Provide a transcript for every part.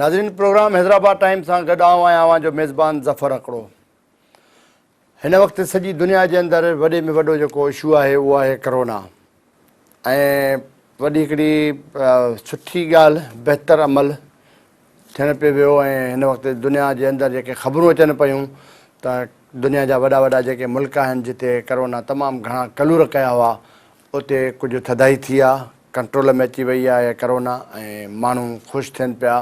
नाज़रीन, programme Hyderabad time सां गॾु आवां जो मेज़बान ज़फ़र अकड़ो। हिन वक़्तु सॼी दुनिया जे अंदरि वॾे में वॾो जेको इशू आहे उहो आहे करोना। ऐं वॾी हिकिड़ी सुठी ॻाल्हि, बहितर अमल थियण पियो वियो। ऐं हिन वक़्तु दुनिया जे अंदरि जेके ख़बरूं अचनि पियूं त दुनिया जा वॾा वॾा जेके मुल्क आहिनि जिते करोना तमामु घणा कलूर कया हुआ, उते कुझु थधाई थी आहे, कंट्रोल में अची वई आहे करोना, ऐं माण्हू ख़ुशि थियनि पिया।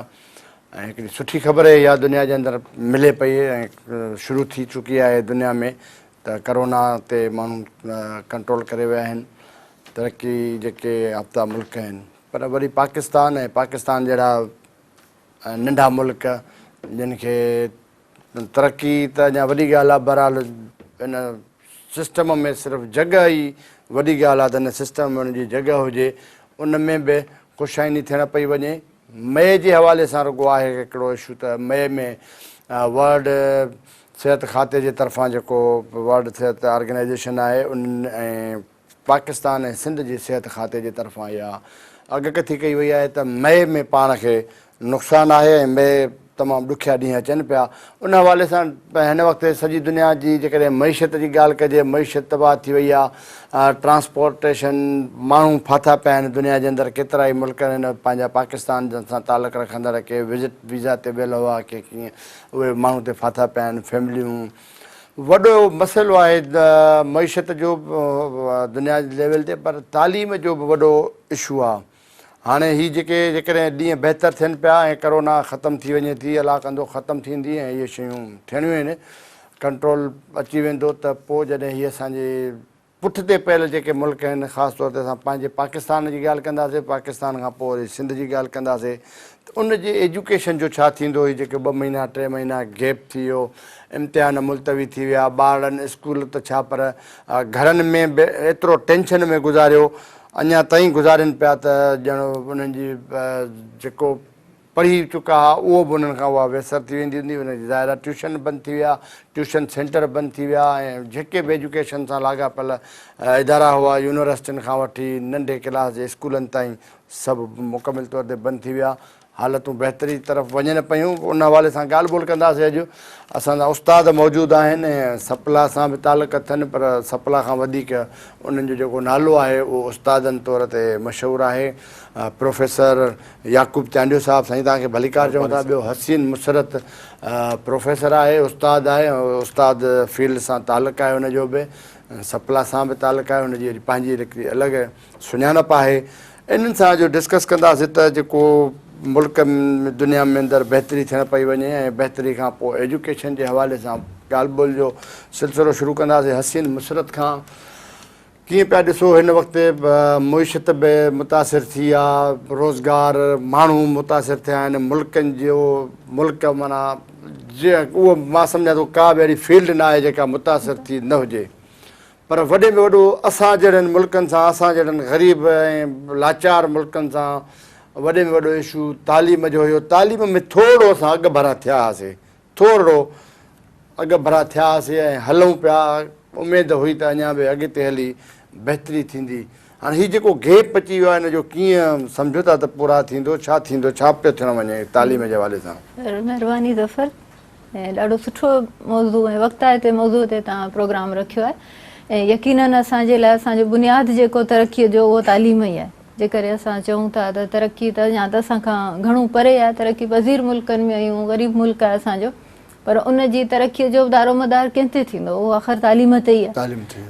ऐं हिकिड़ी सुठी ख़बर आहे इहा दुनिया जे अंदरि मिले पई ऐं शुरू थी चुकी आहे दुनिया में त करोना ते माण्हू कंट्रोल करे विया आहिनि, तरक़ी जेके याफ़्ता मुल्क आहिनि। पर वरी पाकिस्तान ऐं पाकिस्तान जहिड़ा नंढा मुल्क जिन खे तरक़ी त अञा वॾी ॻाल्हि आहे, बहरहाल इन सिस्टम में सिर्फ़ु जॻह ई वॾी ॻाल्हि आहे त हिन सिस्टम में हुनजी जॻह हुजे, उन में बि खुशाइनी थियण पई वञे। मई जे हवाले सां रुॻो आहे हिकिड़ो इशू त मई में वर्ल्ड सिहत खाते जे तरफ़ां जेको वर्ल्ड सिहत ऑर्गेनाइज़ेशन आहे उन ऐं पाकिस्तान ऐं सिंध जी सिहत खाते जे तरफ़ां इहा अॻकथी कई वई आहे त मई में पाण खे नुक़सानु आहे ऐं मई तमामु ॾुखिया ॾींहं अचनि पिया। उन हवाले सां हिन वक़्तु सॼी दुनिया जी जेकॾहिं मईशत जी ॻाल्हि कजे, मईशत तबाह थी वई आहे, ट्रांसपोर्टेशन माण्हू फाथा पिया आहिनि दुनिया जे अंदरि। केतिरा ई मुल्क आहिनि पंहिंजा पाकिस्तान सां तालुक़ रखंदड़ के विज़िट वीज़ा ते वियल हुआ, के कीअं उहे माण्हू ते फाथा पिया आहिनि, फैमिलियूं। वॾो मसइलो आहे मईशत जो दुनिया जे लेवल ते, पर तालीम जो बि वॾो इशू आहे। हाणे हीअ जेकॾहिं ॾींहं बहितर थियनि पिया ऐं करोना ख़तमु थी वञे थी, अलाह कंदो ख़तमु थींदी ऐं इहे शयूं थियणियूं आहिनि, कंट्रोल अची वेंदो, त पोइ जॾहिं हीअ असांजे पुठिते पयल जेके मुल्क आहिनि, ख़ासि तौर ते असां पंहिंजे पाकिस्तान जी ॻाल्हि कंदासीं, पाकिस्तान खां पोइ वरी सिंध जी ॻाल्हि कंदासीं, त उनजी एजुकेशन जो छा थींदो। हीअ जेके 2 महीना 3 महीना गैप थी वियो, इम्तिहान मुलतवी थी विया, ॿारनि स्कूल त छा पर घरनि में बि एतिरो टेंशन में गुज़ारियो, अञा ताईं गुज़ारनि पिया त ॼण उन्हनि जी जेको पढ़ी चुका हुआ उहो बि उन्हनि खां उहा वैसर थी वेंदी हूंदी। उनजी ज़ाहिर ट्यूशन बंदि थी विया, ट्यूशन सेंटर बंदि थी विया, ऐं जेके बि एजुकेशन सां लाॻापियल इदारा हुआ, यूनिवर्सिटियुनि खां वठी नंढे क्लास जे स्कूलनि ताईं सभु मुकमिल तौर ते बंदि थी विया। हालतूं बहितरी तरफ़ वञनि पियूं। उन हवाले सां ॻाल्हि ॿोल कंदासीं। अॼु असांजा उस्ताद मौजूदु आहिनि ऐं सप्ला सां बि तालुक़ अथनि, पर सप्ला खां वधीक उन्हनि जो जेको नालो आहे उहो उस्तादनि तौर ते मशहूरु आहे। प्रोफेसर याक़ूब चांडियो साहिबु, साईं तव्हांखे भलीकार चऊं था। ॿियो हसीन मुसरत प्रोफेसर आहे, उस्ताद आहे, उस्ताद फील्ड सां तालुक़ु आहे हुनजो बि, सप्ला सां बि तालुक़ु आहे, हुनजी पंहिंजी हिकिड़ी अलॻि सुञाणप आहे। इन्हनि सां जो डिस्कस कंदासीं त जेको मुल्क में दुनिया में अंदरि बहितरी थियण पई वञे ऐं बहितरी खां पोइ एजुकेशन जे हवाले सां ॻाल्हि ॿोल जो सिलसिलो शुरू कंदासीं। हसीन मुसरत खां कीअं पिया ॾिसो हिन वक़्तु मुइशत बि मुतासिर थी आहे, रोज़गार माण्हू मुतासिर थिया आहिनि, मुल्कनि जो मुल्क माना जीअं उहो मां सम्झां थो का बि अहिड़ी फील्ड न आहे जेका मुतासिर थी न हुजे। पर वॾे में वॾो असां जहिड़नि मुल्कनि सां, असां जहिड़नि ग़रीब ऐं लाचार मुल्कनि सां वॾे में वॾो इशू तालीम जो हुयो। तालीम में थोरो असां अॻु भरा थिया हुआसीं, थोरो अॻु भरा थिया हुआसीं ऐं हलूं पिया। उमेदु हुई त अञा बि अॻिते हली बहितरी थींदी। हाणे हीउ जेको गैप अची वियो आहे हिन जो कीअं सम्झो था त पूरा थींदो, छा थींदो, छा पियो थियणु वञे तालीम जे हवाले सां? महिरबानी ज़फ़र, ऐं ॾाढो सुठो मौज़ू ऐं वक़्तु आहे ते मौज़ू ते तव्हां प्रोग्राम रखियो आहे। ऐं यकीननि असांजे लाइ असांजो बुनियादु जेको तरक़ीअ जो उहो तालीम ई आहे। जेकॾहिं असां चऊं था त तरक़ी त अञा त असांखां घणो परे आहे, तरक़ी पज़ीर मुल्कनि में आहियूं, ग़रीब मुल्क आहे असांजो, पर उनजी तरक़ीअ जो दारोमदार कंहिं ते थींदो? उहो आख़िर तालीम ते ई आहे।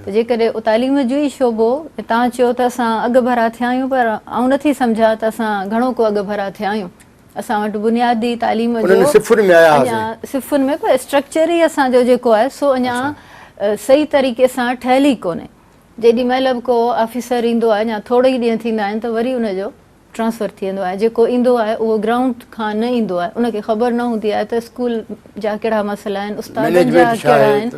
त जेकॾहिं तालीम जो ई शोबो, तव्हां चयो त असां अॻु भरा थिया आहियूं, पर आउं नथी सम्झां त असां घणो को अॻु भरा थिया आहियूं। असां वटि बुनियादी तालीम जो सिफ़ुनि में पर स्ट्रक्चर ई असांजो जेको आहे सो अञा सही तरीक़े सां ठहियल ई कोन्हे। जेॾी महिल बि को ऑफिसर ईंदो आहे, या थोरा ई ॾींहं थींदा आहिनि त वरी उनजो ट्रांसफ़र थी वेंदो आहे। जेको ईंदो आहे उहो ग्राउंड खां न ईंदो आहे, उनखे ख़बर न हूंदी आहे त स्कूल जा कहिड़ा मसइला आहिनि, उस्तादनि जा कहिड़ा आहिनि,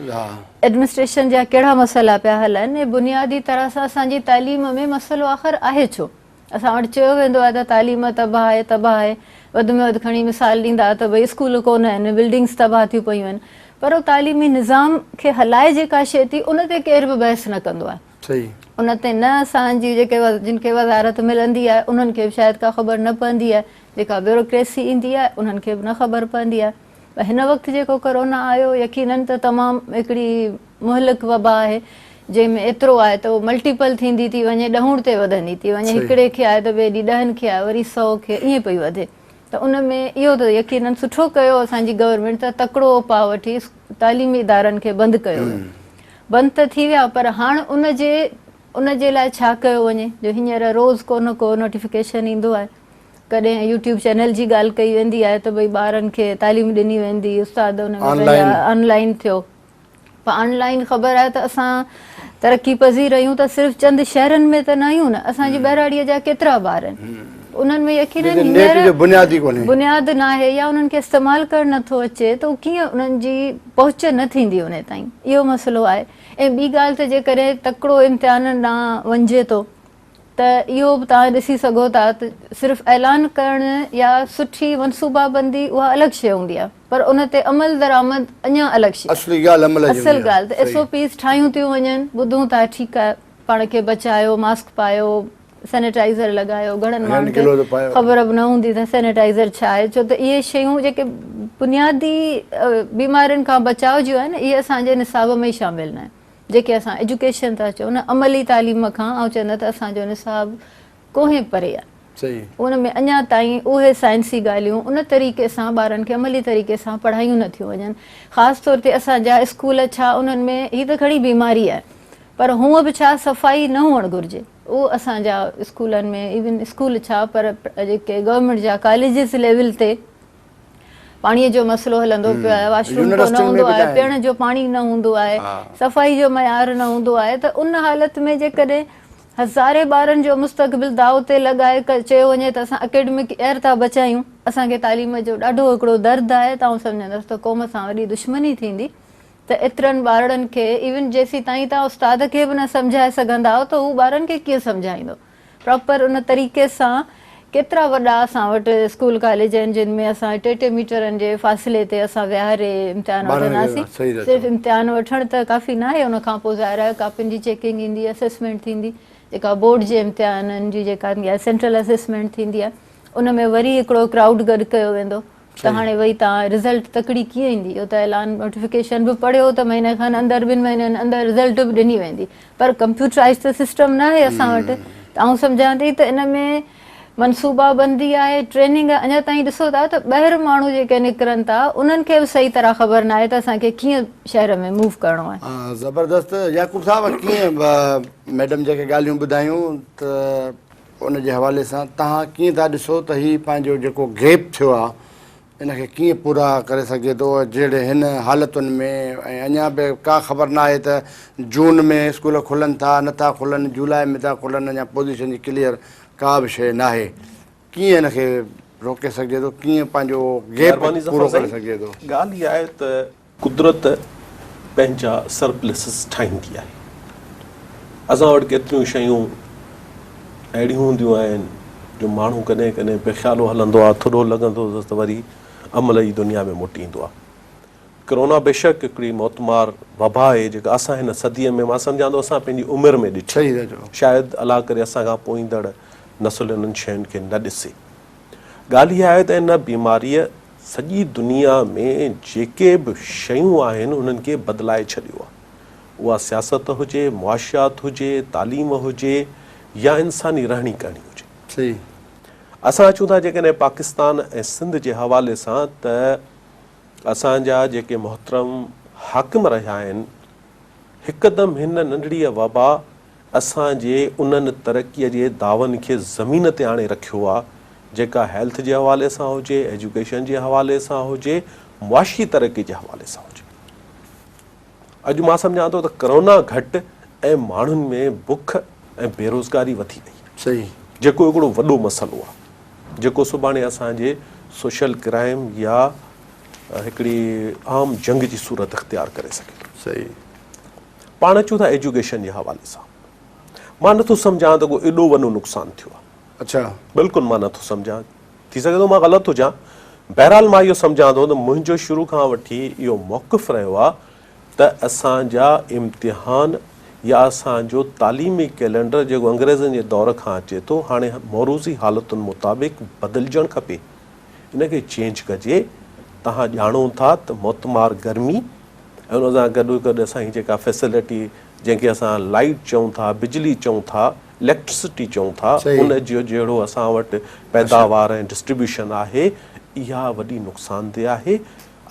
एडमिनिस्ट्रेशन जा कहिड़ा मसइला पिया हलनि। ऐं बुनियादी तरह सां असांजी तालीम में मसइलो आख़िर आहे छो? असां वटि चयो वेंदो आहे त तालीम तबाह आहे, तबाह आहे। वधि में वधि खणी मिसाल ॾींदा त भई स्कूल कोन आहिनि, बिल्डिंग्स तबाह थियूं पयूं आहिनि, पर तालीमी निज़ाम खे हलाए जेका शइ थी उन ते केर बि बहस न कंदो आहे। उन ते न असांजी जिन खे वज़ारत मिलंदी आहे उन्हनि खे बि शायदि का ख़बर न पवंदी आहे जेका ब्यूरोक्रेसी ईंदी आहे उन्हनि खे बि न ख़बर पवंदी आहे। पर हिन वक़्तु जेको कोरोना आयो यकीनन त तमामु हिकिड़ी मुहलिक वबा आहे जंहिंमें एतिरो आहे त उहो मल्टीपल थींदी थी वञे, ॾहूं ते वधंदी थी वञे, हिकिड़े खे आहे त ॿिए ॾींहुं 10 खे आहे, वरी 100 खे, ईअं पई वधे। त उन में इहो त यकीनन सुठो कयो असांजी गवर्नमेंट त तकिड़ो उपाउ वठी तालीमी इदारनि खे बंदि कयो वियो। बंदि त थी विया पर हाणे उन जे लाइ छा कयो वञे, जो हींअर रोज़ को न को नोटिफिकेशन ईंदो आहे। कॾहिं यूट्यूब चैनल जी ॻाल्हि कई वेंदी आहे त भई ॿारनि खे तालीम ॾिनी वेंदी, उस्ताद उन में ऑनलाइन थियो। पर ऑनलाइन ख़बर आहे त असां तरक़ी पज़ीर आहियूं त सिर्फ़ु चंद शहरनि में त न आहियूं न, असांजी ॿहिराड़ीअ जा केतिरा ॿार आहिनि, उन्हनि में यकीनन बुनियाद न आहे या उन्हनि खे इस्तेमालु करणु नथो अचे त उहो कीअं उन्हनि जी पहुच न थींदी उन ताईं, इहो मसइलो आहे। ऐं ॿी ॻाल्हि त जेकॾहिं तकिड़ो इम्तिहान ॾांहुं वञिजे थो त इहो बि तव्हां ॾिसी सघो था त सिर्फ़ु ऐलान करणु या सुठी मनसूबाबंदी उहा अलॻि शइ हूंदी आहे, पर उन ते अमल दरामद अञा अलॻि शइ। असल ॻाल्हि त SOPs ठाहियूं थियूं वञनि, ॿुधूं था ठीकु आहे पाण खे बचायो, मास्क पायो, सैनिटाइज़र लॻायो, घणनि माण्हुनि खे ख़बर बि न हूंदी त सैनिटाइज़र छा आहे, छो त इहे शयूं जेके बुनियादी बीमारियुनि खां बचाव जूं आहिनि इहे असांजे निसाब में ई शामिल न आहिनि। जेके असां एजुकेशन था चऊं न अमली तालीम खां ऐं चवंदा त असांजो निसाब कोहे परे आहे, उन में अञा ताईं उहे साइंसी ॻाल्हियूं उन तरीक़े सां ॿारनि खे अमली तरीक़े सां पढ़ायूं नथियूं वञनि। ख़ासि तौर ते असांजा स्कूल छा उन्हनि में हीअ त खणी बीमारी आहे पर हूअं बि छा सफ़ाई न हुअणु घुरिजे, उहो असांजा स्कूलनि में इवन स्कूल छा पर जेके गवर्नमेंट जा कॉलेजिस लेवल ते पाणीअ जो मसइलो हलंदो पियो आहे, वॉशरूम न हूंदो आहे, पीअण जो पाणी न हूंदो आहे, सफ़ाई जो मयार न हूंदो आहे, त उन हालत में जेकॾहिं हज़ारे ॿारनि जो मुस्तक़बिल दाव ते लॻाए चयो वञे त असां अकेडमिक एयर था बचायूं, असांखे तालीम जो ॾाढो हिकिड़ो दर्द आहे त आउं सम्झंदसि त क़ौम सां वॾी दुश्मनी थींदी। त एतिरनि ॿारनि खे इवन जेसीं ताईं तव्हां उस्ताद खे बि न सम्झाए सघंदा त हू ॿारनि खे कीअं सम्झाईंदो। प्रॉपर उन तरीक़े सां केतिरा वॾा असां वटि स्कूल कॉलेज आहिनि जिन में असां 3 मीटरनि जे फ़ासिले ते असां विहारे इम्तिहान वठंदासीं। सिर्फ़ु इम्तिहान वठण त काफ़ी न आहे, उनखां पोइ ज़ाहिर आहे कापियुनि जी चेकिंग ईंदी, असेसमेंट थींदी, जेका बोर्ड जे इम्तिहाननि जी जेका ईंदी आहे सेंट्रल असेसमेंट थींदी आहे, उन में वरी हिकिड़ो क्राउड गॾु कयो वेंदो त हाणे वरी तव्हां रिज़ल्ट तकड़ी कीअं ईंदी, इहो त ऐलान नोटिफिकेशन बि पढ़ियो त महीने खनि अंदरि 2 महीननि अंदरि रिज़ल्ट बि ॾिनी वेंदी, पर कंप्यूटराइज़ त सिस्टम न आहे असां वटि। त आउं सम्झां थी त इन में मनसूबाबंदी आहे, ट्रेनिंग आहे। अञा ताईं ॾिसो था त ॿाहिरि माण्हू जेके निकिरनि था उन्हनि खे बि सही तरह ख़बर न आहे त असांखे कीअं शहर में मूव करिणो आहे। ज़बरदस्त याकूब साहब, कीअं मैडम जेके ॻाल्हियूं ॿुधायूं त उन जे हवाले सां तव्हां कीअं था ॾिसो त हीउ पंहिंजो जेको गैप थियो आहे इनखे कीअं पूरा करे सघे थो जहिड़े हिन हालतुनि में, ऐं अञा बि का ख़बर न आहे त जून में स्कूल खुलनि था नथा खुलनि, जुलाई में था खुलनि, अञा पोज़ीशन जी क्लियर का बि शइ न आहे, कीअं हिनखे रोके सघिजे थो, कीअं पंहिंजो गैप पूरो करे सघिजे थो? ॻाल्हि इहा आहे त कुदरत पंहिंजा सरप्लसिस ठाहींदी आहे। असां वटि केतिरियूं शयूं अहिड़ियूं हूंदियूं आहिनि जो माण्हू कॾहिं कॾहिं बेख़्यालो हलंदो आहे, थोरो लॻंदो त वरी अमल जी दुनिया में मोटींदो आहे। कोरोना बेशक हिकिड़ी मौतमार वबा आहे जेका असां हिन सदीअ में, मां सम्झां थो असां पंहिंजी उमिरि में ॾिठी, शायदि अलाह करे असांखां पोईंदड़ नसुल इन्हनि शयुनि खे न ॾिसे। ॻाल्हि इहा आहे त इन बीमारीअ सॼी दुनिया में जेके बि शयूं आहिनि उन्हनि खे बदिलाए छॾियो आहे। उहा सियासत हुजे, मुआशियात हुजे, तालीम हुजे या इंसानी रहणी करणी हुजे। सही। असां अचूं था जेकॾहिं पाकिस्तान ऐं सिंध जे हवाले सां त असांजा जेके मोहतरम हाकिम रहिया आहिनि हिकदमि हिन नंढड़ीअ वबा असांजे उन्हनि तरक़ीअ जे दावनि खे ज़मीन ते आणे रखियो आहे जेका हेल्थ जे हवाले सां हुजे, एजुकेशन जे हवाले सां हुजे, मुआशी तरक़ी जे हवाले सां हुजे। अॼु मां सम्झां थो त कोरोना घटि ऐं माण्हुनि में बुख ऐं बेरोज़गारी वधी वई। सही। जेको हिकिड़ो वॾो मसइलो आहे जेको सुभाणे असांजे सोशल क्राइम या हिकिड़ी आम जंग जी सूरत इख़्तियार करे सघे थो। सही। पाण अचूं था एजुकेशन जे हवाले सां, मां नथो सम्झां त को एॾो वॾो नुक़सानु थियो आहे। अच्छा। बिल्कुलु मां नथो सम्झां, थी सघे थो मां ग़लति हुजां। बहरहाल मां इहो सम्झां थो त मुंहिंजो शुरू खां वठी इहो मौक़िफ़ रहियो आहे त असांजा इम्तिहान या असांजो तालीमी कैलेंडर जेको अंग्रेज़नि जे दौर खां अचे थो हाणे मौरूज़ी हालतुनि मुताबिक़ बदिलजणु खपे, इनखे चेंज कजे। तव्हां ॼाणो था त मोतमार गर्मी ऐं उन सां गॾु गॾु असांजी जेका फैसिलिटी जंहिंखे असां लाइट चऊं था, बिजली चऊं था, इलेक्ट्रिसिटी चऊं था, उन जो जहिड़ो असां वटि पैदावार ऐं डिस्ट्रीब्यूशन आहे, इहा वॾी नुक़सानदेह आहे।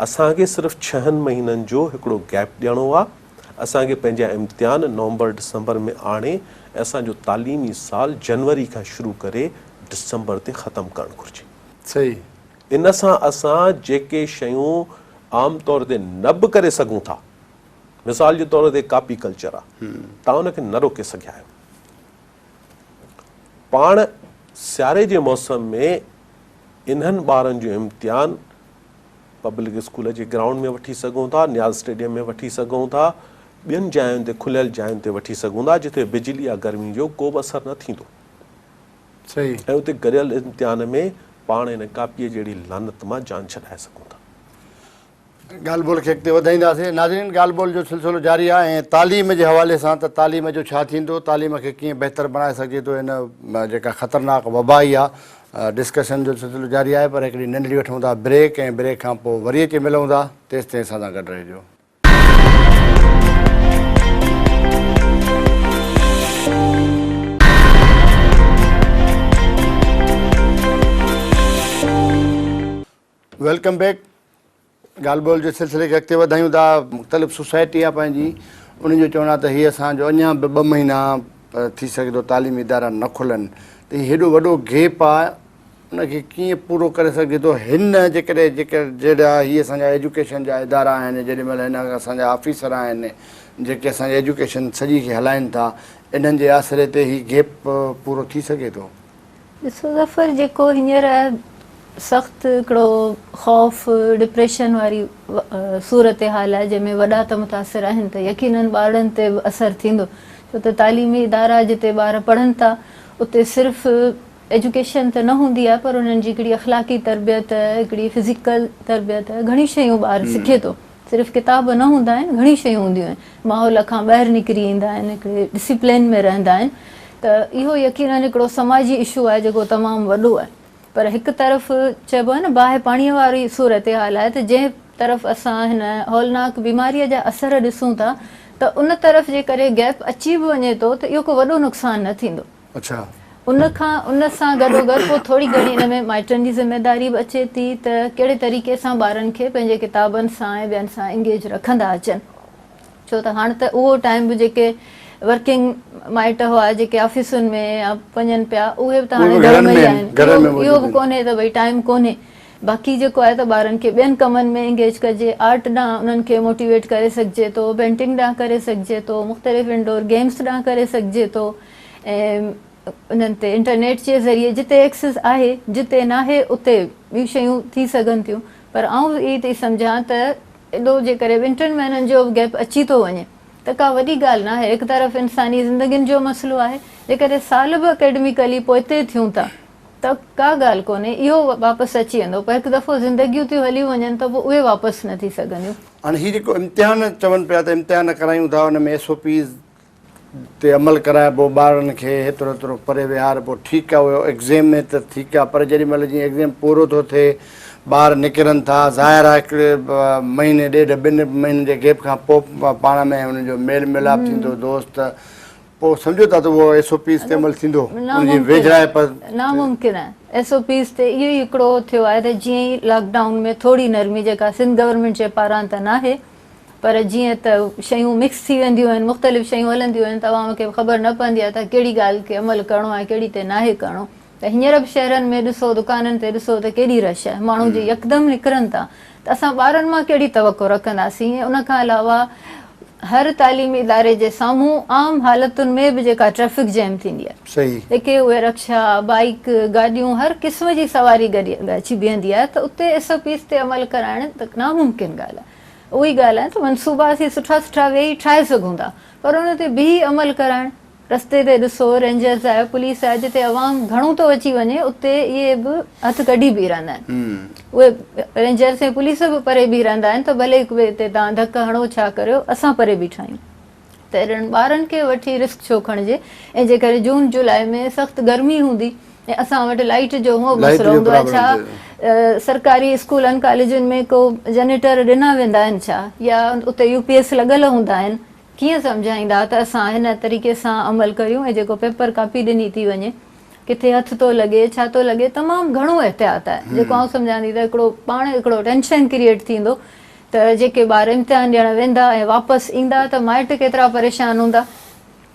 असांखे सिर्फ़ु 6 महीननि जो हिकिड़ो गैप ॾियणो आहे। असांखे पंहिंजा इम्तिहान नवंबर डिसंबर में आणे ऐं असांजो तालीमी साल जनवरी खां शुरू करे डिसंबर ते ख़तमु करणु घुरिजे। सही। इन सां असां जेके शयूं आम तौर ते न बि करे सघूं था, मिसाल जे तौर ते कॉपी कल्चर आहे, तव्हां उनखे न रोके सघिया आहियो। पाण सियारे जे मौसम में इन्हनि ॿारनि जो इम्तिहान पब्लिक स्कूल जे ग्राउंड में वठी सघूं था, नियाज़ स्टेडियम में वठी सघूं था, ॿियनि जायुनि ते खुलियल जायुनि ते वठी सघूं था जिथे बिजली या गर्मी जो को बि असरु न थींदो। सही। ऐं उते गरियल इम्तिहान में पाण हिन कापीअ जहिड़ी लानत मां जान छॾाए सघूं था। ॻाल्हि ॿोल खे अॻिते वधाईंदासीं। नाज़रीन, ॻाल्हि ॿोल जो सिलसिलो जारी आहे ऐं तालीम जे हवाले सां त तालीम जो छा थींदो, तालीम खे कीअं बहितर बणाए सघिजे थो, हिन जेका ख़तरनाक वबाई आहे, डिस्कशन जो सिलसिलो जारी आहे। पर हिकिड़ी नंढड़ी वठूं था ब्रेक, ऐं ब्रेक खां पोइ वरी अची मिलूं था। तेसि ताईं असां सां गॾु रहिजो। Welcome back. ॻाल्हि ॿोल जे सिलसिले खे अॻिते वधायूं था। मुख़्तलिफ़ सोसाइटी आहे पंहिंजी, उन जो चवणु आहे त हीअ असांजो अञा बि 2 महीना थी सघे थो तालीमी इदारा न खुलनि, त हीउ हेॾो वॾो गैप आहे, उनखे कीअं पूरो करे सघे थो। हिन जेकॾहिं जहिड़ा हीअ असांजा एजुकेशन जा इदारा आहिनि, जेॾीमहिल हिन असांजा ऑफिसर आहिनि जेके असांजी एजुकेशन सॼी खे हलाइनि था, इन्हनि जे आसिरे ते हीउ गैप पूरो थी सघे थो? ॾिसो ज़फ़र, जेको हींअर सख़्तु हिकिड़ो ख़ौफ़ डिप्रेशन वारी सूरत हाल आहे जंहिंमें वॾा त मुतासिर आहिनि, त यकीननि ॿारनि ते बि असरु थींदो। छो त तालीमी इदारा जिते ॿार पढ़नि था उते सिर्फ़ु एजुकेशन त न हूंदी आहे, पर उन्हनि जी हिकिड़ी अख़लाक़ी तरबियत, हिकिड़ी फिज़िकल तरबियत, घणी शयूं ॿार सिखे थो। सिर्फ़ु किताब न हूंदा आहिनि, घणी शयूं हूंदियूं आहिनि, माहौल खां ॿाहिरि निकिरी ईंदा आहिनि, हिकिड़े डिसिप्लिन में रहंदा आहिनि। त इहो यकीननि हिकिड़ो समाजी इशू आहे जेको तमामु वॾो आहे। पर हिकु तरफ़ चइबो आहे न, बाहि पाणीअ वारी सूरत हाल आहे, त जंहिं तरफ़ असां हिन हौलनाक बीमारीअ जा असर ॾिसूं था, त उन तरफ़ जे करे गैप अची बि वञे थो त इहो को वॾो नुक़सानु न थींदो। अच्छा। उन सां गॾोगॾु पोइ थोरी घणी हिन में माइटनि जी ज़िमेदारी बि अचे थी त कहिड़े तरीक़े सां ॿारनि खे पंहिंजे किताबनि सां ऐं ॿियनि सां इंगेज रखंदा अचनि। छो त हाणे त उहो टाइम बि जेके वर्किंग माइट हुआ जेके ऑफिसुनि में या वञनि पिया, उहे बि त हाणे घर में ई आहिनि। इहो बि कोन्हे त भई टाइम कोन्हे। बाक़ी जेको आहे त ॿारनि खे ॿियनि कमनि में इंगेज कजे, आर्ट ॾांहुं उन्हनि खे मोटिवेट करे सघिजे थो, पेंटिंग ॾांहुं करे सघिजे थो, मुख़्तलिफ़ इंडोर गेम्स ॾांहुं करे सघिजे थो। ऐं उन्हनि ते इंटरनेट जे ज़रिए जिते एक्सेस आहे, जिते नाहे उते ॿियूं शयूं थी सघनि थियूं। पर आउं इहा थी सम्झां त एॾो जेकॾहिं 2 महीननि जो गैप अची थो वञे त का वॾी ॻाल्हि न आहे। हिकु तरफ़ इंसानी ज़िंदगियुनि जो मसइलो आहे, जेकॾहिं साल बि अकेडमिकली पोइते थियूं था त का ॻाल्हि कोन्हे, इहो वापसि अची वेंदो। पर हिकु दफ़ो ज़िंदगियूं थियूं हली वञनि त पोइ उहे वापसि न थी सघंदियूं। हाणे हीउ जेको इम्तिहान चवनि पिया त इम्तिहान करायूं था, हुन में SOPs ते अमल कराइबो, ॿारनि खे हेतिरो हेतिरो परे विहार, पोइ ठीकु आहे, उहो एग्ज़ाम में त ठीकु आहे, पर जेॾीमहिल जीअं एग्ज़ाम पूरो थो थिए, ॿार निकिरनि था, ज़ाहिर आहे हिकिड़े महीने 1.5-2 महीननि जे गैप खां पोइ पाण में हुनजो मेल मिलाप थींदो, दोस्त, पोइ सम्झो था त उहो SOPs ते अमल थींदो? नामुमकिन आहे। SOPs ते इहो ई हिकिड़ो थियो आहे त जीअं ई लॉकडाउन में थोरी नरमी, जेका सिंध गवर्नमेंट जे पारां त नाहे, पर जीअं त शयूं मिक्स थी वेंदियूं आहिनि, मुख़्तलिफ़ शयूं हलंदियूं आहिनि, तव्हां खे ख़बर न पवंदी आहे त कहिड़ी ॻाल्हि खे अमल करिणो आहे, कहिड़ी ते नाहे करिणो। त हींअर बि शहरनि में ॾिसो, दुकाननि ते ॾिसो त केॾी रश आहे, माण्हू जी यकदमि निकिरनि था। त असां ॿारनि मां कहिड़ी तवक़ो रखंदासीं? ऐं उन खां अलावा हर तालीमी इदारे जे साम्हूं आम हालतुनि में बि जेका ट्रैफिक जैम थींदी आहे, सही, जेके उहे रक्षा, बाइक, गाॾियूं, हर क़िस्म जी सवारी अची बीहंदी आहे, त उते SOPs ते अमल कराइण त नामुमकिन ॻाल्हि आहे। उहा ई ॻाल्हि आहे त मनसूबा असीं सुठा सुठा वेही ठाहे सघूं था, पर उन ते बि अमल कराइण, रस्ते ते ॾिसो रेंजर्स आहे, पुलिस आहे, जिते अवाम घणो थो अची वञे उते इहे बि हथु कढी बीह रहंदा आहिनि। उहे रेंजर्स ऐं पुलिस बि परे बीह रहंदा आहिनि, त भले हिते तव्हां धक हणो छा करियो, असां परे बीठा आहियूं। त अहिड़नि ॿारनि खे वठी रिस्क छो खणिजे। ऐं जे करे जून जुलाई में सख़्तु गर्मी हूंदी ऐं असां वटि लाइट जो उहो मसइलो हूंदो आहे, छा सरकारी स्कूलनि कॉलेजनि में को जनरेटर ॾिना वेंदा आहिनि छा, या उते UPS लॻल हूंदा आहिनि, कीअं सम्झाईंदा त असां हिन तरीक़े सां अमल करियूं। ऐं जेको पेपर कापी ॾिनी थी वञे, किथे हथु थो लॻे, छा थो लॻे, तमामु घणो एहतियात आहे जेको आउं सम्झां थी त हिकिड़ो पाण हिकिड़ो टेंशन क्रिएट थींदो त जेके ॿार इम्तिहान ॾियणु वेंदा ऐं वापसि ईंदा त माइट केतिरा परेशान हूंदा,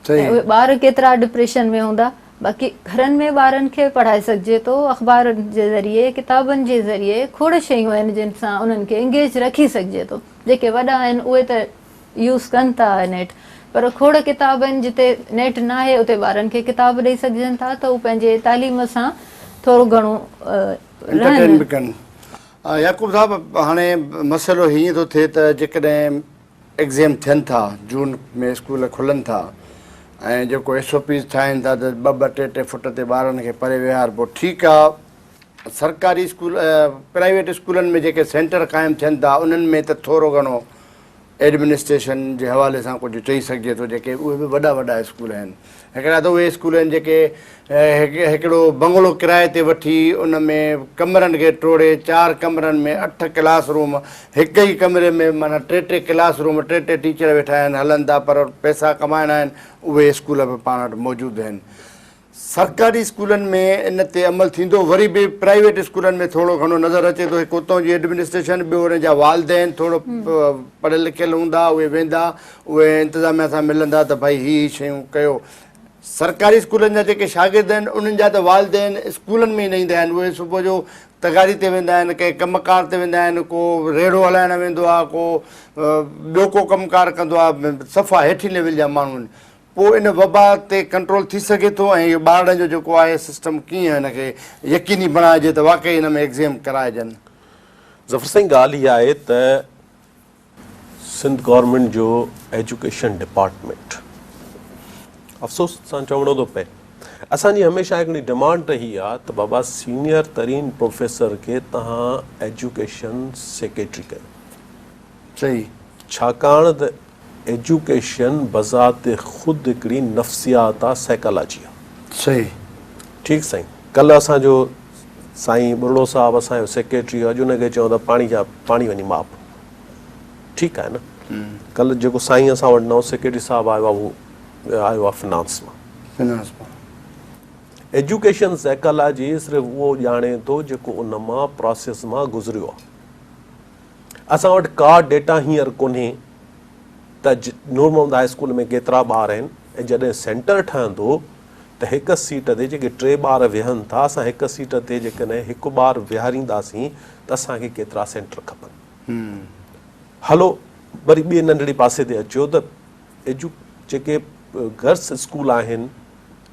ऐं उहे ॿार केतिरा डिप्रेशन में हूंदा। बाक़ी घरनि में ॿारनि खे पढ़ाए सघिजे थो, अख़बारनि जे ज़रिए, किताबनि जे ज़रिए, खोड़ शयूं आहिनि जिन सां उन्हनि खे एंगेज रखी सघिजे थो। जेके वॾा आहिनि उहे त यूज़ कनि था नेट, पर खोड़ किताब आहिनि जिते नेट न आहे उते ॿारनि खे किताब ॾेई सघजनि था त उहे पंहिंजे तालीम सां थोरो घणो एंटरटेन बि कनि। याकूब साहब, हाणे मसइलो हीअं थो थिए त जेकॾहिं एग्ज़ाम थियनि था, जून में स्कूल खुलनि था ऐं जेको SOPs ठाहिनि था त 2-2, 3-3 फुट ते ॿारनि खे परे विहारिबो, ठीकु आहे। सरकारी स्कूल प्राइवेट स्कूलनि में जेके सेंटर क़ाइमु थियनि था उन्हनि में त थोरो घणो एडमिनिस्ट्रेशन जे हवाले सां कुझु चई सघिजे थो, जेके उहे बि वॾा स्कूल आहिनि। हिकिड़ा त उहे स्कूल आहिनि जेके हिकिड़ो बंगलो किराए ते वठी उन में कमरनि खे टोड़े 4 कमरनि में 8 क्लास रूम, हिक ई कमरे में माना 3-3 क्लास रूम, 3-3 टीचर वेठा आहिनि, हलनि था, पर पैसा कमाइणा आहिनि। उहे स्कूल बि पाण वटि मौजूदु आहिनि। सरकारी स्कूलनि में इन ते अमल थींदो, वरी बि प्राइवेट स्कूलनि में थोरो घणो नज़र अचे थो। हिकु उतां जी एडमिनिस्ट्रेशन, ॿियो उन जा वालदेन थोरो पढ़ियल लिखियल हूंदा, उहे वेंदा, उहे इंतिज़ामिया सां मिलंदा त भई हीअ शयूं कयो। सरकारी स्कूलनि जा जेके शागिर्द आहिनि उन्हनि जा त वालदेन स्कूलनि में ई न ईंदा आहिनि, उहे सुबुह जो तगारी ते वेंदा आहिनि, कंहिं कमकार ते वेंदा आहिनि, को रेड़ो हलाइणु वेंदो आहे, को ॿियो को कमकार कंदो आहे, सफ़ा हेठि लेवल जा माण्हू आहिनि। पोइ इन वबा ते कंट्रोल थी सघे थो ऐं इहो ॿारनि जो जेको आहे सिस्टम कीअं हिनखे यकीनी बणाइजे त वाक़ई हिन में एग्ज़ाम कराइजनि। ज़फ़र सिंह, ॻाल्हि इहा आहे त सिंध गवर्नमेंट जो एजुकेशन डिपार्टमेंट, अफ़सोस सां चवणो थो पए, असांजी हमेशह हिकिड़ी डिमांड रही आहे त बाबा सीनियर तरीन प्रोफेसर खे तव्हां एजुकेशन सेक्रेटरी कयो। सही, छाकाणि त एजुकेशन बज़ात ख़ुदि हिकिड़ी नफ़्सियात आहे, साइकोलॉजी आहे। सही, ठीकु साईं। कल्ह असांजो साईं बुरड़ो साहिबु असांजो सेक्रेटरी, अॼु हुनखे चऊं त पाणी वञी माप, ठीकु आहे न। कल्ह जेको साईं असां वटि नओं सेक्रेटरी साहिबु आयो आहे, उहो आयो आहे फिनांस मां। एजुकेशन साइकोलॉजी सिर्फ़ु उहो ॼाणे थो जेको उन मां प्रोसेस मां गुज़रियो आहे। असां वटि का डेटा हींअर कोन्हे त नूर मोहम्मद हाई स्कूल में केतिरा ॿार आहिनि, ऐं जॾहिं सेंटर ठहंदो त हिकु सीट ते जेके 3 ॿार वेहनि था, असां हिकु सीट ते जेकॾहिं हिकु ॿार विहारींदासीं त असांखे केतिरा सेंटर खपनि। हलो वरी ॿिए नंढड़ी पासे ते अचो त जेके गर्ल्स स्कूल आहिनि,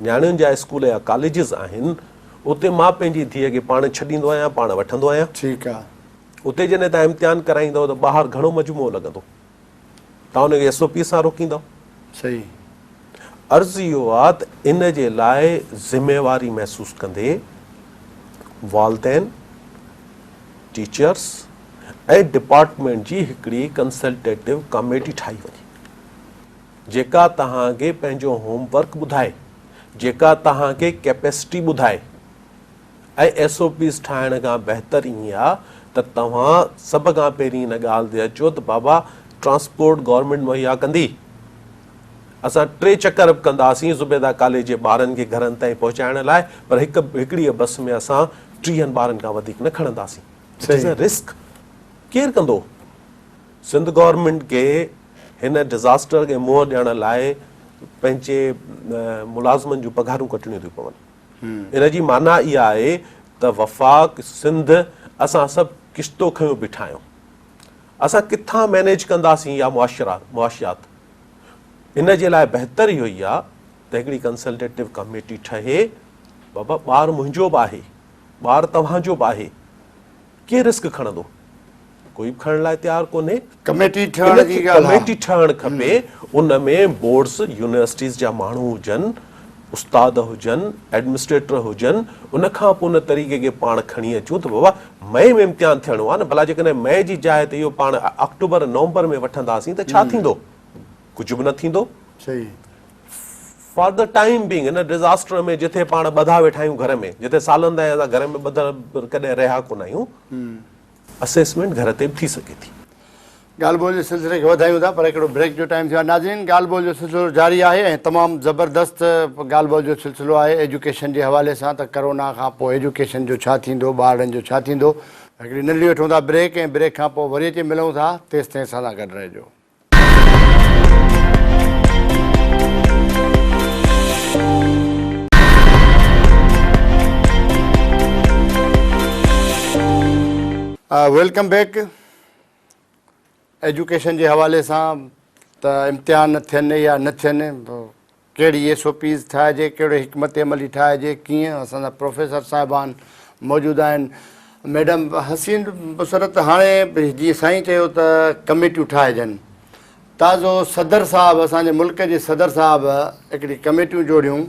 नियाणियुनि जा स्कूल या कॉलेजिस आहिनि, उते मां पंहिंजी धीअ खे पाण छॾींदो आहियां, पाण वठंदो आहियां। ठीकु आहे। उते जॾहिं तव्हां इम्तिहान कराईंदव त ॿाहिरि घणो मजमूओ लॻंदो, तव्हां हुनखे SOP सां रोकींदव। सही। अर्ज़ु इहो आहे त इन जे लाइ ज़िम्मेवारी महसूसु कंदे वालदेन, टीचर्स ऐं डिपार्टमेंट जी हिकिड़ी कंसल्टेटिव कमेटी ठाही वञे, जेका तव्हांखे पंहिंजो होमवर्क ॿुधाए, जेका तव्हांखे कैपेसिटी ॿुधाए, ऐं SOPs ठाहिण खां बहितर ईअं आहे त तव्हां सभ खां पहिरीं इन ॻाल्हि ते अचो त बाबा ट्रांसपोर्ट गवर्नमेंट मुहैया कंदी। असां 3 चकर बि कंदासीं ज़ुबैदा कॉलेज जे ॿारनि खे घरनि ताईं पहुचाइण लाइ, पर हिकिड़ी बस में असां 30 ॿारनि खां वधीक न खणंदासीं। रिस्क केरु कंदो? सिंध गवर्नमेंट खे हिन डिज़ास्टर खे मुंहुं ॾियण लाइ पंहिंजे मुलाज़िमनि जूं पघारूं कटणियूं थियूं पवनि। इन जी माना इहा आहे त वफ़ाक़ सिंध असां सभु किश्तो खयूं बीठा आहियूं, असां किथां मैनेज कंदासीं इहा मुआशियात। इन जे लाइ बहितर इहो ई आहे त हिकिड़ी कंसल्टेटिव कमेटी ठहे, बाबा ॿारु मुंहिंजो बि आहे, ॿारु तव्हांजो बि आहे, केरु रिस्क खणंदो? कोई बि खणण लाइ तयारु कोन्हे। कमेटी ठहणु खपे, उन में बोर्ड्स यूनिवर्सिटीज़ जा माण्हू हुजनि, उस्ताद हुजनि, एडमिनिस्ट्रेटर हुजनि, उनखां पोइ उन तरीक़े खे पाण खणी अचूं त बाबा मई में इम्तिहान थियणो आहे न, भला जेकॾहिं मई जी जाइ ते इहो पाण अक्टूबर नवंबर में वठंदासीं त छा थींदो? कुझु बि न थींदो। सही for the time being in disaster में जिथे पाण ॿधा वेठा आहियूं घर में, जिथे सालनि ताईं असां घर में ॿधल कॾहिं रहिया कोन आहियूं, असेसमेंट घर ते बि थी सघे थी। ॻाल्हि ॿोल जे सिलसिले खे वधायूं था, पर हिकिड़ो ब्रेक जो टाइम थियो आहे। नाज़रीन, ॻाल्हि ॿोल जो सिलसिलो जारी आहे ऐं तमामु ज़बरदस्त ॻाल्हि ॿोल जो सिलसिलो आहे एजुकेशन जे हवाले सां, त करोना खां पोइ एजुकेशन जो छा थींदो, ॿारनि जो छा थींदो। हिकिड़ी नंढी वठूं था ब्रेक, ऐं ब्रेक खां पोइ वरी अची मिलूं था। तेसि ताईं असां सां गॾु रहिजो। Welcome back. एजुकेशन जे हवाले सां त इम्तिहान थियनि या न थियनि, कहिड़ी SOPs ठाहिजे, कहिड़ो हिकमत अमली ठाहिजे, कीअं, असांजा प्रोफेसर साहिबान मौजूदु आहिनि। मैडम हसीन बुसरत, हाणे जीअं साईं चयो त कमेटियूं ठाहिजनि, ताज़ो सदर साहिबु, असांजे मुल्क जे सदर साहिबु हिकिड़ी कमेटियूं जोड़ियूं,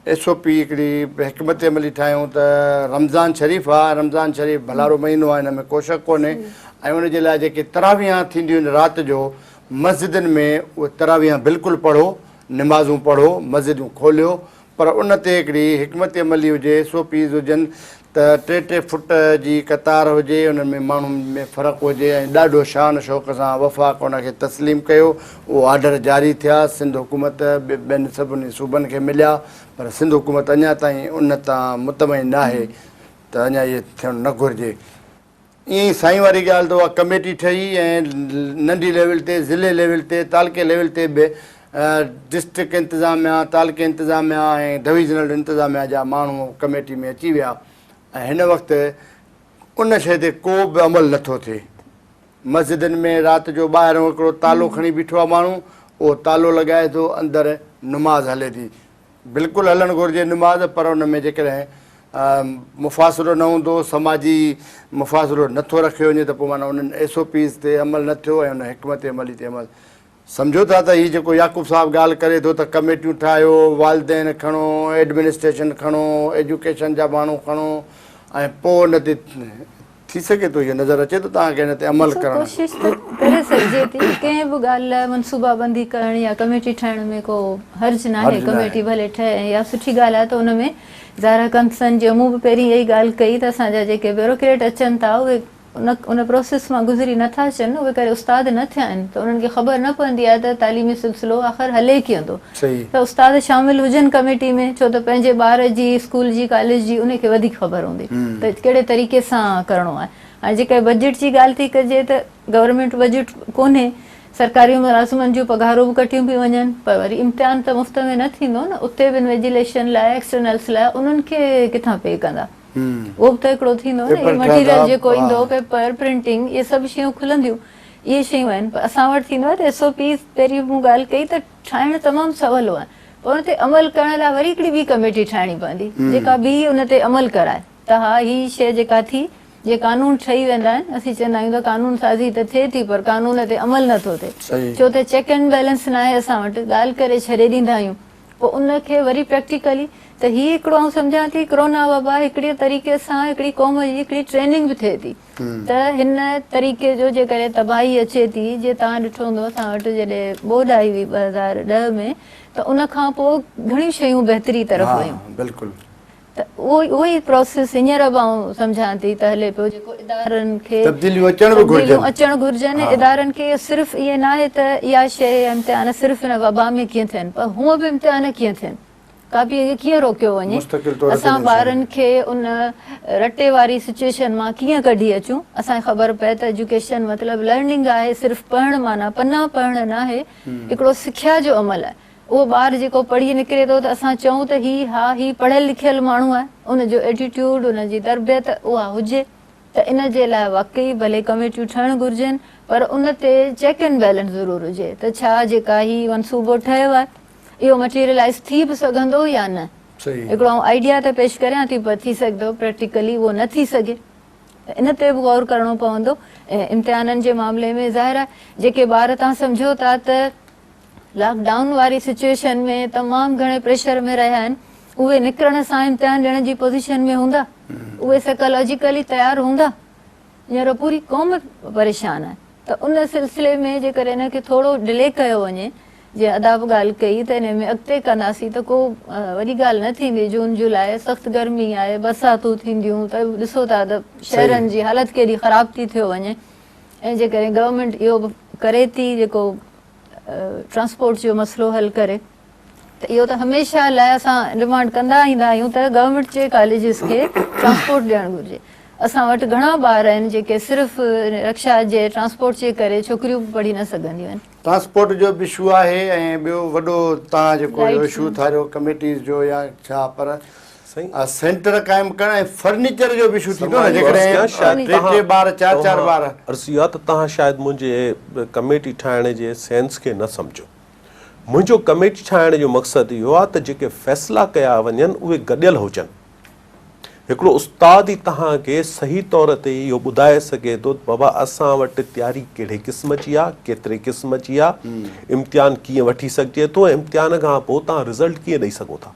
SOP हिकिड़ी हिकमत अमली ठाहियूं त रमज़ान शरीफ़ आहे, रमज़ान शरीफ़ भलारो महीनो आहे, हिन में को शक कोन्हे, ऐं उनजे लाइ जेके तरावियां थींदियूं आहिनि राति जो मस्जिदनि में, उहे तरावियां बिल्कुलु पढ़ो, निमाज़ूं पढ़ो, मस्जिदूं खोलियो, पर उन ते हिकिड़ी हिकमत अमली हुजे, SOPs हुजनि त 3-3 फुट जी कतार हुजे, उन में माण्हुनि में फ़र्क़ु हुजे, ऐं ॾाढो शान शौक़ सां वफ़ाक़ उनखे तस्लीम कयो। उहो ऑर्डर जारी थिया, सिंध हुकूमत ॿियनि सभिनी सूबनि खे मिलिया, पर सिंध हुकूमत अञा ताईं उन तां मुतमइन न आहे त अञा इहे थियणु न घुरिजे। ईअं ई साईं वारी ॻाल्हि त उहा कमेटी ठही, ऐं नंढी लेवल ते, ज़िले लेवल ते, तालके लेवल ते बि डिस्ट्रिक्ट इंतिज़ामिया, तालके इंतिज़ामिया ऐं डिविज़नल इंतिज़ामिया जा माण्हू कमेटी में अची विया, ऐं हिन वक़्तु उन शइ ते को बि अमल नथो थिए। मस्जिदनि में राति जो ॿाहिरों हिकिड़ो तालो खणी बीठो आहे माण्हू, उहो तालो लॻाए थो, अंदरि नमाज़ हले थी। बिल्कुलु हलणु घुरिजे नमाज़, पर उन में जेकॾहिं मुफ़ासिलो न हूंदो, समाजी मुफ़ासिलो नथो रखियो वञे, त पोइ माना उन्हनि SOPs ते अमल न थियो, ऐं उन हिकमत अमली ते अमल। सम्झो था त हीअ जेको याक़ूब साहिबु ॻाल्हि करे थो त कमेटियूं ठाहियो, वालदेन खणो, एडमिनिस्ट्रेशन खणो, एजुकेशन जा माण्हू खणो, ऐं पोइ उन ते थी सघे थो, इहो नज़र अचे थो तव्हांखे हिन ते अमल करणु। कोशिशि त करे सघिजे थी, कंहिं बि ॻाल्हि लाइ मनसूबाबंदी करणु या कमेटी ठाहिण में को हर्ज न आहे। कमेटी भले ठहे या सुठी ॻाल्हि आहे, त उन में ज़ाहिर कंसर्न, जीअं मूं बि पहिरीं इहा ई ॻाल्हि कई त असांजा जेके ब्यूरोक्रेट अचनि था, उहे उन प्रोसेस मां गुज़री नथा अचनि, उहे करे उस्ताद न थिया आहिनि, त उन्हनि खे ख़बर न पवंदी आहे त तालीमी सिलसिलो आख़िर हले कीअं थो। त उस्ताद शामिल हुजनि कमेटी में, छो त पंहिंजे ॿार जी, स्कूल जी, कॉलेज जी उनखे वधीक ख़बर हूंदी त कहिड़े तरीक़े सां करिणो आहे। हाणे जेका बजट जी ॻाल्हि थी कजे, त गवर्नमेंट बजट कोन्हे, सरकारी मुलाज़िमनि जूं पघारूं बि कटियूं पियूं वञनि, पर वरी इम्तिहान त मुफ़्त में न थींदो न, उते बि इन्वेजिलेशन लाइ, एक्सटर्नल्स लाइ उन्हनि खे किथां पे कंदा, उहो बि त हिकिड़ो थींदो न। इहे मटीरियल जेको ईंदो, पेपर, प्रिंटिंग, इहे सभु शयूं खुलंदियूं, इहे शयूं आहिनि। पर असां वटि थींदो आहे त SOPs, पहिरीं मूं ॻाल्हि कई त ठाहिणु तमामु सवलो आहे, पर उन ते अमल करण लाइ वरी हिकिड़ी ॿी कमेटी ठाहिणी पवंदी, जेका ॿी उन ते अमल कराए त हा हीअ शइ जेका थी, जे कानून ठही वेंदा आहिनि, असीं चवंदा आहियूं त कानून साज़ी त थिए थी, पर कानून ते अमल नथो थिए, छो त चेक एंड बैलेंस न आहे असां वटि, ॻाल्हि करे छॾे ॾींदा आहियूं, पोइ उनखे वरी प्रैक्टिकली त हीअ हिकिड़ो आउं सम्झां थी, कोरोना वबा हिकिड़े तरीक़े सां हिकिड़ी क़ौम जी हिकिड़ी ट्रेनिंग बि थिए थी, त हिन तरीक़े जो जेकॾहिं तबाही अचे थी, जीअं तव्हां ॾिठो हूंदो असां वटि जॾहिं ॿोॾि आई हुई 2010 में, त उन खां पोइ घणियूं शयूं बहितरी तरफ़ वयूं। बिल्कुलु, त उहो ई प्रोसेस हींअर बि आउं सम्झां थी त हले पियो, जेको इदारनि खे तब्दीलियूं अचणु घुरिजनि। इदारनि खे सिर्फ़ु इहे न आहे त इहा शइ इम्तिहान सिर्फ़ु हिन वबा में कीअं थियनि, पर हूअं बि इम्तिहान कीअं थियनि, कापीअ खे कीअं रोकियो वञे, असां ॿारनि खे उन रटे वारी सिचुएशन मां कीअं कढी अचूं। असांखे ख़बर पए त एजुकेशन मतिलबु लर्निंग आहे, सिर्फ़ु पढ़णु माना पना पढ़णु न आहे, हिकिड़ो सिख्या जो अमल आहे। उहो ॿारु जेको पढ़ी निकिरे थो, त असां चऊं त हीउ पढ़ियलु लिखियलु माण्हू आहे, उनजो एटीट्यूड, उनजी तरबियत उहा हुजे, त इन जे लाइ वाक़ई भले कमेटियूं ठहणु घुरिजनि, पर उन ते चेक एंड बैलेंस ज़रूरु हुजे त छा जेका हीउ मनसूबो ठहियो आहे, इहो मटीरियलाइज़ थी बि सघंदो या न। हिकिड़ो आइडिया त पेश करियां थी, पर थी सघंदो प्रैक्टिकली उहो न थी सघे, इन ते बि गौर करणो पवंदो। ऐं इम्तिहाननि जे मामले में ज़ाहिर आहे, जेके ॿार तव्हां सम्झो था त लॉकडाउन वारी सिचुएशन में तमामु घणे प्रेशर में रहिया आहिनि, उहे निकिरण सां इम्तिहान ॾियण जी पोज़ीशन में हूंदा, उहे साइकोलॉजिकली तयारु हूंदा। हींअर पूरी क़ौम परेशान आहे, त उन सिलसिले में जेकॾहिं हिनखे थोरो डिले कयो वञे जीअं अदा बि ॻाल्हि कई त हिन में अॻिते कंदासीं त को वॾी ॻाल्हि न थींदी। जून जुलाई सख़्तु गर्मी आहे, बरसातूं थींदियूं त ॾिसो था त शहरनि जी हालति केॾी ख़राबु थी थियो वञे। ऐं जे करे गवर्नमेंट इहो बि करे थी जेको ट्रांसपोर्ट जो मसइलो हल करे, त इहो त हमेशह लाइ असां डिमांड कंदा ईंदा आहियूं त गवर्नमेंट जे कॉलेजिस खे ट्रांसपोर्ट ॾियणु घुरिजे। असां वटि घणा ॿार आहिनि जेके सिर्फ़ु रक्षा जे ट्रांसपोर्ट जे करे छोकिरियूं बि पढ़ी न सघंदियूं आहिनि। ट्रांसपोर्ट जो बि इशू आहे ऐं ॿियो वॾो तव्हां जेको इशू ठाहियो कमेटीज़ जो या छा, पर सेंटर क़ाइमु करणु ऐं फर्नीचर जो बि इशू थींदो न जेकॾहिं टे ॿार चारि ॿार। अर्ज़िया त तव्हां शायदि मुंहिंजे कमेटी ठाहिण जे सेंस खे न सम्झो। मुंहिंजो कमेटी ठाहिण जो मक़सदु इहो आहे त जेके फ़ैसिला कया वञनि उहे गॾियल हुजनि। हिकिड़ो उस्ताद ई तव्हांखे सही तौर ते इहो ॿुधाए सघे थो त बाबा असां वटि तयारी कहिड़े क़िस्म जी आहे, केतिरे क़िस्म जी आहे, इम्तिहान कीअं वठी सघिजे थो ऐं इम्तिहान खां पोइ तव्हां रिज़ल्ट कीअं ॾेई सघो था।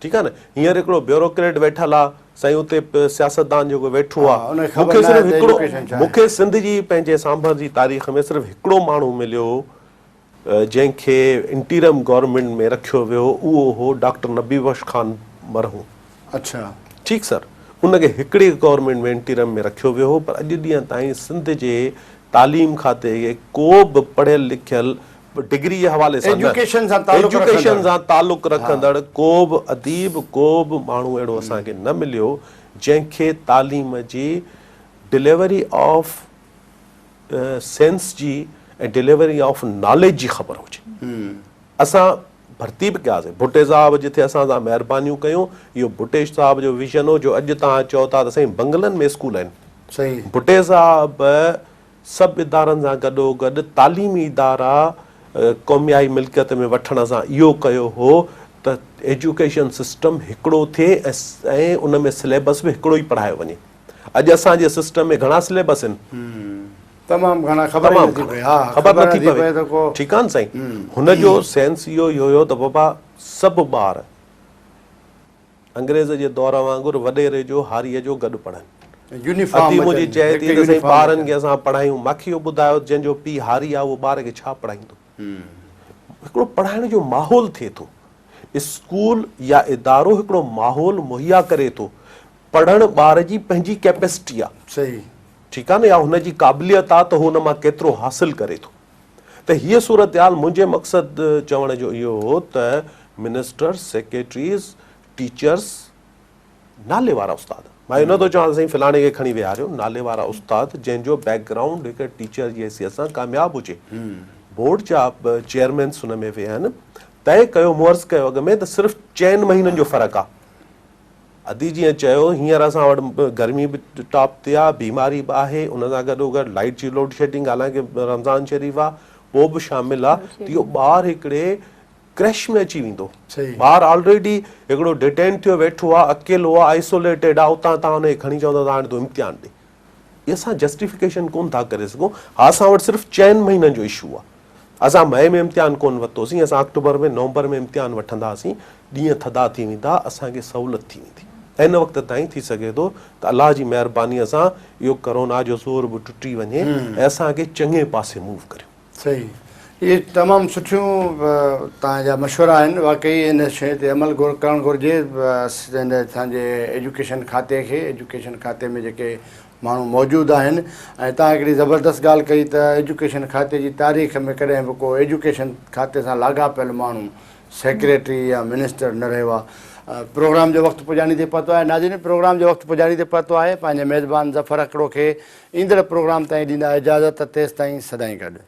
ठीकु आहे न। हींअर हिकिड़ो ब्यूरोक्रेट वेठल आहे, साईं उते सियासतदान जेको वेठो आहे, मूंखे सिंध जी पंहिंजे सांभर जी तारीख़ में सिर्फ़ु हिकिड़ो माण्हू मिलियो जंहिंखे इंटीरियम गवर्नमेंट में रखियो वियो, उहो हो डॉक्टर नबी बख्श खान मरहूम। अच्छा, ठीकु सर, उनखे हिकिड़े गवर्नमेंट में इंटीरियम में रखियो वियो हो, पर अॼु ॾींहं ताईं सिंध जे तालीम खाते खे को बि पढ़ियल लिखियल डिग्री जे हवाले सां एजुकेशन सां तालुक़ु रखंदड़ को बि अदीब, को बि माण्हू अहिड़ो असांखे न मिलियो जंहिंखे तालीम जी डिलीवरी ऑफ सेंस जी ऐं डिलीवरी ऑफ नॉलेज जी ख़बर हुजे। असां भर्ती बि कयासीं, भुटे साहब जिथे असां सां महिरबानियूं कयूं, इहो भुटे साहब जो विज़न हो जो अॼु तव्हां चओ था त साईं बंगलनि में स्कूल आहिनि। सही, भुटे साहब सभु इदारनि सां गॾोगॾु तालीमी इदारा क़ौमियाई मिल्कियत में वठण सां इहो कयो हो त एजुकेशन सिस्टम हिकिड़ो थिए ऐं उन में सिलेबस बि हिकिड़ो ई पढ़ायो वञे। अॼु असांजे सिस्टम में घणा सिलेबस आहिनि, तमामु घणा ख़बर नथी पए। ठीकु आहे न साईं। हुनजो सेंस इहो ई हुयो त बाबा सभु ॿार अंग्रेज़ जे दौर वांगुरु वॾेरे जो हारीअ जो गॾु पढ़नि। अदी मुंहिंजी चए थी त साईं ॿारनि खे असां पढ़ायूं, मूंखे इहो ॿुधायो जंहिंजो पीउ हारी आहे उहो ॿार खे छा पढ़ाईंदो। हिकिड़ो पढ़ाइण जो माहौल थिए थो, स्कूल या इदारो हिकिड़ो माहौल मुहैया करे थो। पढ़णु ॿार जी पंहिंजी कैपेसिटी आहे, सही, ठीकु आहे न, या हुनजी क़ाबिलियत आहे त हुन मां केतिरो हासिलु करे थो। त हीअ सूरत हाल मुंहिंजे मक़सदु चवण जो इहो हो त मिनिस्टर्स, सेक्रेटरीज़, टीचर्स, नाले वारा उस्ताद, मां इहो नथो चवां साईं फिलाणे खे खणी विहारियो, नाले वारा उस्ताद जंहिंजो बैकग्राउंड हिकु टीचर जी हैसियत सां कामयाबु हुजे। बोर्ड जा चेयरमैन्स हुन में विया आहिनि, तय कयो मुअर्ज़ कयो अॻ में त सिर्फ़ु 4 महीननि जो फ़र्क़ु आहे। अदी जीअं चयो हींअर असां वटि गर्मी बि टॉप ते आहे, बीमारी बि आहे, उन सां गॾोगॾु लाइट जी लोड शेडिंग, हालांकि रमज़ान शरीफ़ आहे उहो बि शामिलु आहे। त इहो ॿारु हिकिड़े क्रैश में अची वेंदो। ॿारु ऑलरेडी हिकिड़ो डिटेन थियो वेठो आहे, अकेलो आहे, आइसोलेटेड आहे, उतां तव्हां हुनखे खणी चवंदा त हाणे तूं इम्तिहान ॾे। इहे असां जस्टिफिकेशन कोन था करे सघूं। हा, असां वटि सिर्फ़ु 4 महीननि जो इशू आहे। असां मई में इम्तिहान कोन वरितोसीं, असां अक्टूबर में नवंबर में इम्तिहान वठंदासीं। ॾींहं थधा थी वेंदा, असांखे सहूलियत थी वेंदी। ऐं हिन वक़्त ताईं थी सघे थो त अलाह जी महिरबानीअ सां इहो करोना जो ज़ोर बि टुटी वञे ऐं असांखे चङे पासे मूव करियो। सही, इहे तमामु सुठियूं तव्हांजा मशवरा आहिनि। वाक़ई इन शइ ते अमल करणु घुरिजे। असांजे एजुकेशन खाते में जेके माण्हू मौजूदु आहिनि, ऐं तव्हां हिकिड़ी ज़बरदस्त ॻाल्हि कई त एजुकेशन खाते जी तारीख़ में कॾहिं बि को एजुकेशन खाते सां लाॻापियल माण्हू सेक्रेटरी या मिनिस्टर न रहियो आहे। प्रोग्राम जो वक़्तु पुॼाणी ते पहुतो आहे। नाज़रीन, प्रोग्राम जो वक़्तु पुॼाणी ते पहुतो आहे। पंहिंजे मेज़बान ज़फ़र अकड़ो खे ईंदड़ प्रोग्राम ताईं ॾींदा इजाज़त। तेसिताईं सदाईं गॾु।